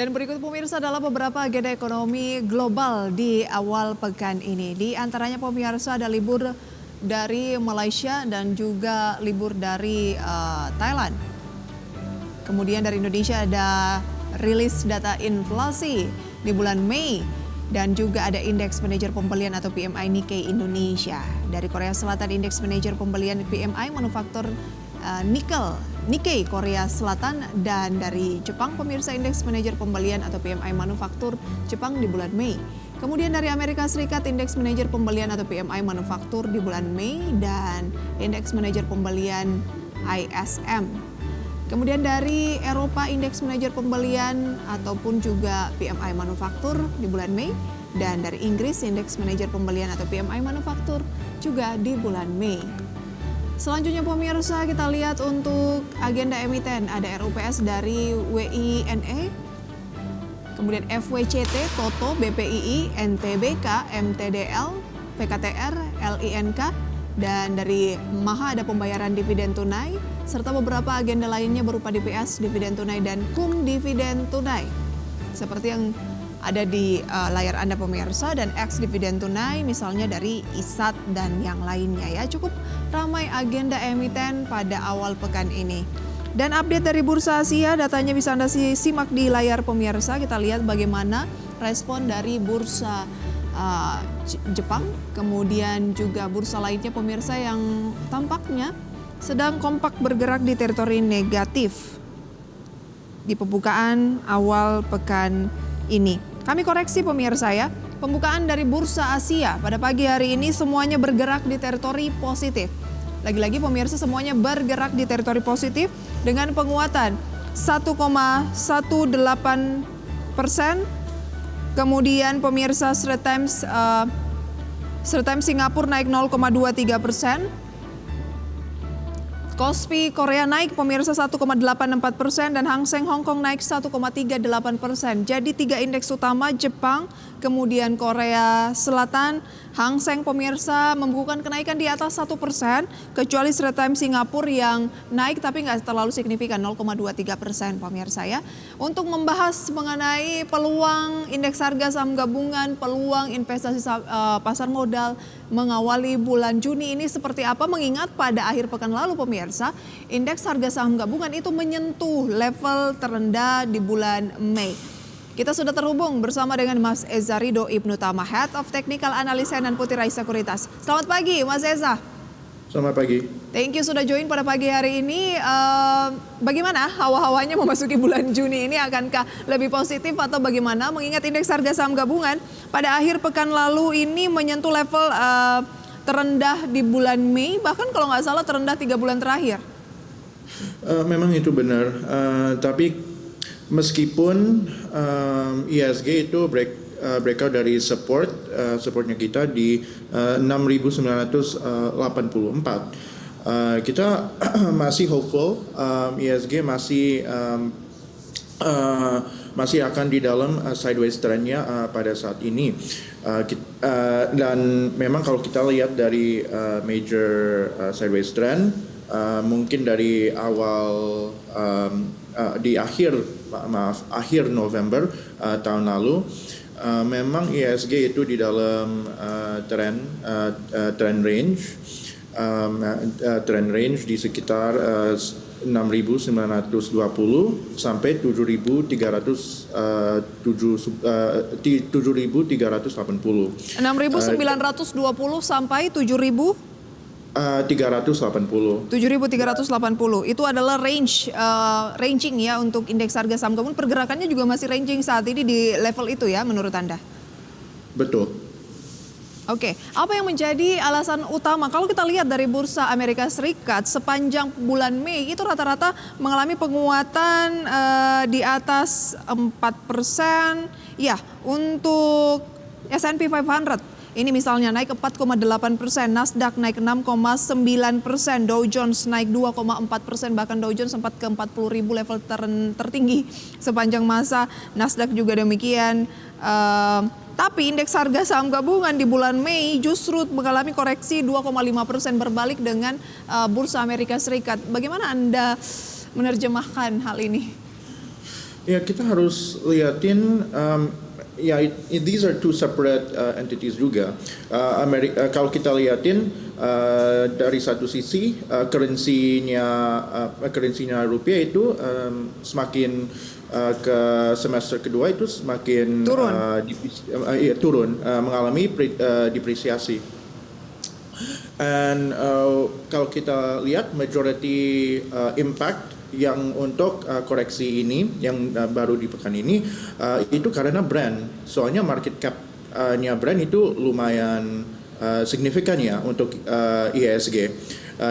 Dan berikut pemirsa adalah beberapa agenda ekonomi global di awal pekan ini. Di antaranya pemirsa ada libur dari Malaysia dan juga libur dari Thailand. Kemudian dari Indonesia ada rilis data inflasi di bulan Mei dan juga ada indeks manajer pembelian atau PMI Nikkei Indonesia. Dari Korea Selatan indeks manajer pembelian PMI manufaktur Nikkei Korea Selatan, dan dari Jepang pemirsa indeks manajer pembelian atau PMI manufaktur Jepang di bulan Mei. Kemudian dari Amerika Serikat indeks manajer pembelian atau PMI manufaktur di bulan Mei dan indeks manajer pembelian ISM. Kemudian dari Eropa indeks manajer pembelian ataupun juga PMI manufaktur di bulan Mei, dan dari Inggris indeks manajer pembelian atau PMI manufaktur juga di bulan Mei. Selanjutnya pemirsa, kita lihat untuk agenda emiten ada RUPS dari WINE, kemudian FWCT, TOTO, BPII, NTBK, MTDL, PKTR, LINK, dan dari MAHA ada pembayaran dividen tunai, serta beberapa agenda lainnya berupa DPS, dividen tunai, dan KUM dividen tunai. Seperti yang ada di layar Anda pemirsa, dan X dividen tunai misalnya dari ISAT dan yang lainnya ya. Cukup ramai agenda emiten pada awal pekan ini. Dan update dari Bursa Asia, datanya bisa Anda simak di layar pemirsa. Kita lihat bagaimana respon dari Bursa Jepang, kemudian juga bursa lainnya pemirsa yang tampaknya sedang kompak bergerak di teritori negatif di pembukaan awal pekan ini. Kami koreksi pemirsa ya, pembukaan dari Bursa Asia pada pagi hari ini semuanya bergerak di teritori positif. Lagi-lagi pemirsa semuanya bergerak di teritori positif dengan penguatan 1,18%. Kemudian pemirsa Straits Times Singapura naik 0,23%. Kospi Korea naik pemirsa 1,84% dan Hang Seng Hong Kong naik 1,38%. Jadi tiga indeks utama Jepang, kemudian Korea Selatan, Hang Seng pemirsa membukukan kenaikan di atas 1%, kecuali Straits Times Singapura yang naik tapi nggak terlalu signifikan 0,23% pemirsa ya. Untuk membahas mengenai peluang indeks harga saham gabungan, peluang investasi pasar modal mengawali bulan Juni ini seperti apa, mengingat pada akhir pekan lalu pemirsa, indeks harga saham gabungan itu menyentuh level terendah di bulan Mei. Kita sudah terhubung bersama dengan Mas Eza Ridho Ibnu Tama, Head of Technical Analysis dan Putri Sekuritas. Selamat pagi Mas Eza. Selamat pagi. Thank you sudah join pada pagi hari ini. Bagaimana hawa-hawanya memasuki bulan Juni ini? Akankah lebih positif atau bagaimana? Mengingat indeks harga saham gabungan pada akhir pekan lalu ini menyentuh level terendah di bulan Mei, bahkan kalau nggak salah terendah 3 bulan terakhir. Memang itu benar, tapi meskipun ISG itu breakout dari supportnya kita di 6.984. Kita masih hopeful, ISG masih akan di dalam sideways trendnya pada saat ini. Dan memang kalau kita lihat dari major sideways trend, mungkin dari awal di akhir November tahun lalu, memang ISG itu di dalam trend range di sekitar 6.920 sampai 7.380. 6.920 sampai 7.380. 7.380 itu adalah ranging ya untuk indeks harga saham gabungan. Pergerakannya juga masih ranging saat ini di level itu ya menurut Anda? Betul. Oke, apa yang menjadi alasan utama? Kalau kita lihat dari Bursa Amerika Serikat sepanjang bulan Mei itu rata-rata mengalami penguatan di atas 4%. Ya, untuk S&P 500 ini misalnya naik 4,8%, Nasdaq naik 6,9%, Dow Jones naik 2,4%, bahkan Dow Jones sempat ke 40.000 level tertinggi sepanjang masa, Nasdaq juga demikian. Tapi indeks harga saham gabungan di bulan Mei justru mengalami koreksi 2,5% berbalik dengan Bursa Amerika Serikat. Bagaimana Anda menerjemahkan hal ini? Ya, kita harus liatin these are two separate entities juga. Kalau kita liatin dari satu sisi currency-nya rupiah itu semakin ke semester kedua itu semakin Turun. turun, mengalami depresiasi. And kalau kita lihat majority impact yang untuk koreksi ini yang baru di pekan ini itu karena brand. Soalnya market cap-nya brand itu lumayan signifikan ya untuk IHSG.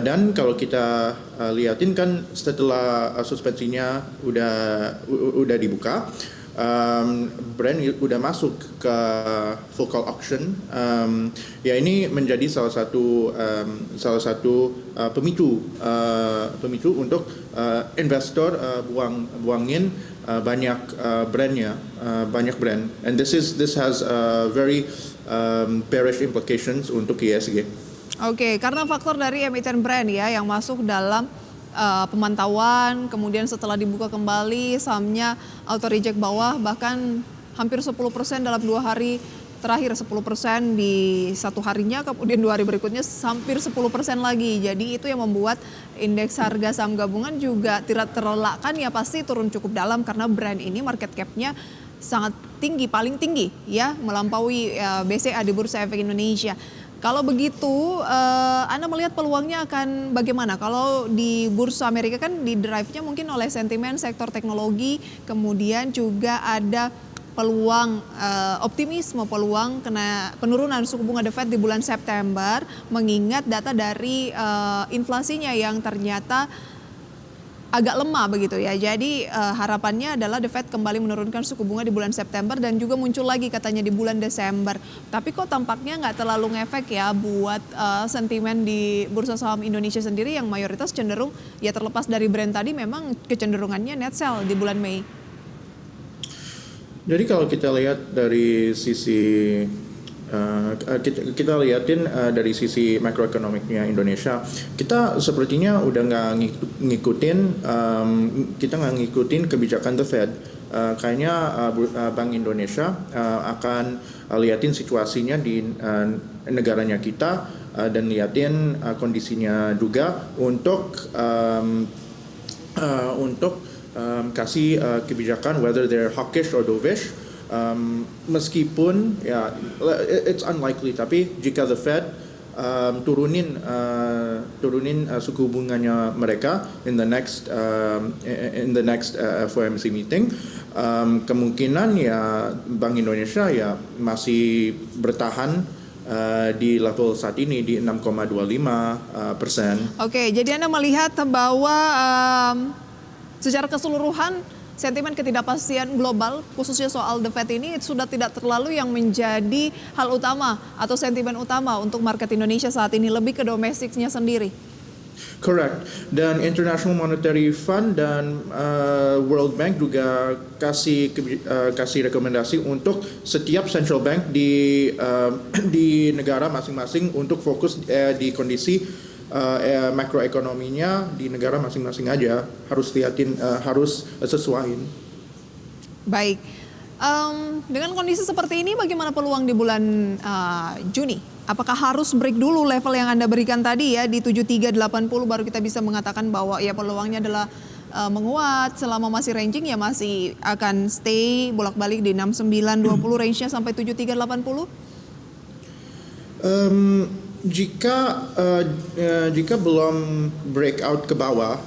Dan kalau kita liatin kan setelah suspensinya udah dibuka, brand udah masuk ke full call auction. Ya ini menjadi salah satu pemicu untuk investor buangin banyak banyak brand. And this has very bearish implications untuk ISG. Oke, karena faktor dari emiten brand ya yang masuk dalam pemantauan, kemudian setelah dibuka kembali sahamnya auto reject bawah, bahkan hampir 10% dalam 2 hari terakhir, 10% di satu harinya, kemudian 2 hari berikutnya hampir 10% lagi. Jadi itu yang membuat indeks harga saham gabungan juga tidak terelakkan ya, pasti turun cukup dalam karena brand ini market cap-nya sangat tinggi, paling tinggi ya, melampaui BCA di Bursa Efek Indonesia. Kalau begitu, Anda melihat peluangnya akan bagaimana? Kalau di Bursa Amerika kan di drive-nya mungkin oleh sentimen sektor teknologi, kemudian juga ada peluang optimisme, peluang kena penurunan suku bunga The Fed di bulan September, mengingat data dari inflasinya yang ternyata agak lemah begitu ya. Jadi harapannya adalah The Fed kembali menurunkan suku bunga di bulan September dan juga muncul lagi katanya di bulan Desember. Tapi kok tampaknya nggak terlalu ngefek ya buat sentimen di bursa saham Indonesia sendiri yang mayoritas cenderung ya, terlepas dari brand tadi, memang kecenderungannya net sell di bulan Mei. Jadi kalau kita lihat dari sisi kita lihatin dari sisi makroekonomiknya Indonesia, kita sepertinya udah nggak ngikutin kebijakan The Fed. Kayaknya Bank Indonesia akan lihatin situasinya di negaranya kita dan lihatin kondisinya juga untuk kasih kebijakan whether they're hawkish or dovish. Meskipun ya it's unlikely, tapi jika the Fed turunin suku bunganya mereka in the next FOMC meeting, kemungkinan ya Bank Indonesia ya masih bertahan di level saat ini di 6,25%. Oke, jadi Anda melihat bahwa secara keseluruhan sentimen ketidakpastian global khususnya soal The Fed ini sudah tidak terlalu yang menjadi hal utama atau sentimen utama untuk market Indonesia saat ini, lebih ke domestiknya sendiri. Correct. Dan International Monetary Fund dan World Bank juga kasih rekomendasi untuk setiap central bank di negara masing-masing untuk fokus di kondisi makroekonominya di negara masing-masing aja, harus liatin, harus sesuaiin. Baik, dengan kondisi seperti ini bagaimana peluang di bulan Juni? Apakah harus break dulu level yang Anda berikan tadi ya di 7380 baru kita bisa mengatakan bahwa ya peluangnya adalah menguat? Selama masih ranging ya masih akan stay bolak-balik di 6920 range-nya sampai 7380? Jika belum breakout ke bawah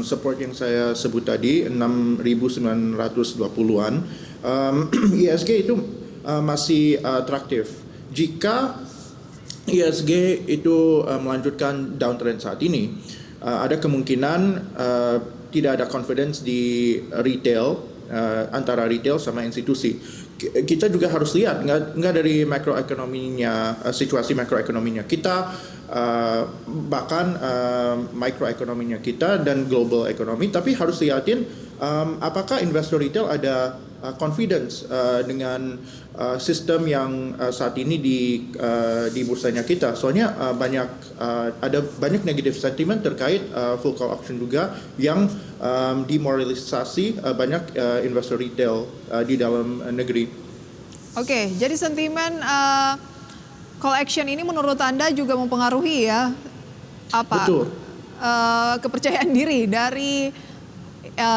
support yang saya sebut tadi 6.920-an, ISG itu masih atraktif. Jika ISG itu melanjutkan downtrend saat ini, ada kemungkinan tidak ada confidence di retail, antara retail sama institusi. Kita juga harus lihat nggak dari makroekonominya, situasi makroekonominya kita, bahkan mikroekonominya kita dan global ekonomi, tapi harus lihatin apakah investor retail ada confidence dengan sistem yang saat ini di bursanya kita. Soalnya ada banyak negative sentiment terkait full call auction juga yang demoralisasi banyak investor retail di dalam negeri. Oke, jadi sentimen call action ini menurut Anda juga mempengaruhi ya Betul. kepercayaan diri dari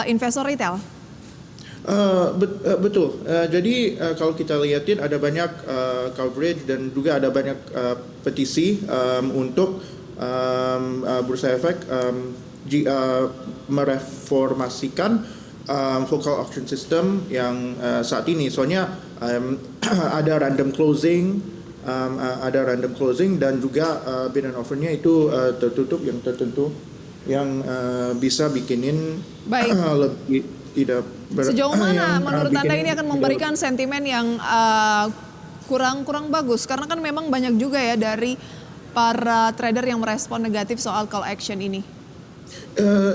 investor retail? Betul. Jadi kalau kita lihatin ada banyak coverage dan juga ada banyak petisi untuk Bursa Efek mereformasikan focal auction system yang saat ini. Soalnya ada random closing, dan juga bid and offer-nya itu tertutup yang tertentu yang bisa bikinin lebih tidak sejauh mana menurut Anda ini akan memberikan sentimen yang kurang bagus? Karena kan memang banyak juga ya dari para trader yang merespon negatif soal call action ini.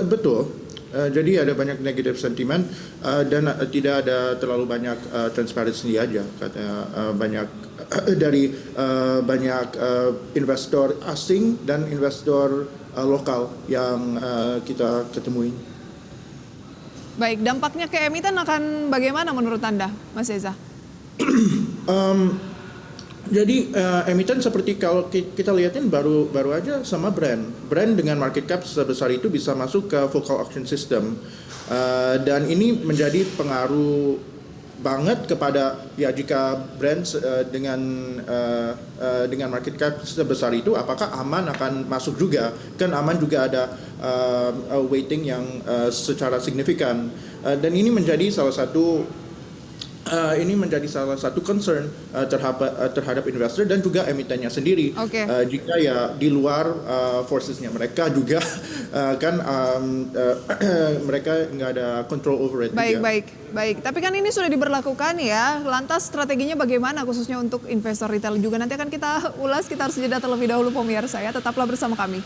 Betul. Jadi ada banyak negative sentiment dan tidak ada terlalu banyak transparansi aja. Katanya banyak dari banyak investor asing dan investor lokal yang kita ketemui. Baik, dampaknya ke emiten akan bagaimana menurut Anda, Mas Eza? Jadi emiten seperti kalau kita lihatin baru aja sama brand dengan market cap sebesar itu bisa masuk ke focal auction system, dan ini menjadi pengaruh banget kepada ya jika brand dengan market cap sebesar itu apakah aman akan masuk juga, kan aman juga ada weighting yang secara signifikan, dan ini menjadi salah satu concern terhadap investor dan juga emitennya sendiri. Okay. Jika ya di luar forcesnya mereka juga kan mereka nggak ada control over it. Baik. Tapi kan ini sudah diberlakukan ya. Lantas strateginya bagaimana khususnya untuk investor retail juga? Nanti akan kita ulas. Kita harus jeda terlebih dahulu pemirsa ya. Tetaplah bersama kami.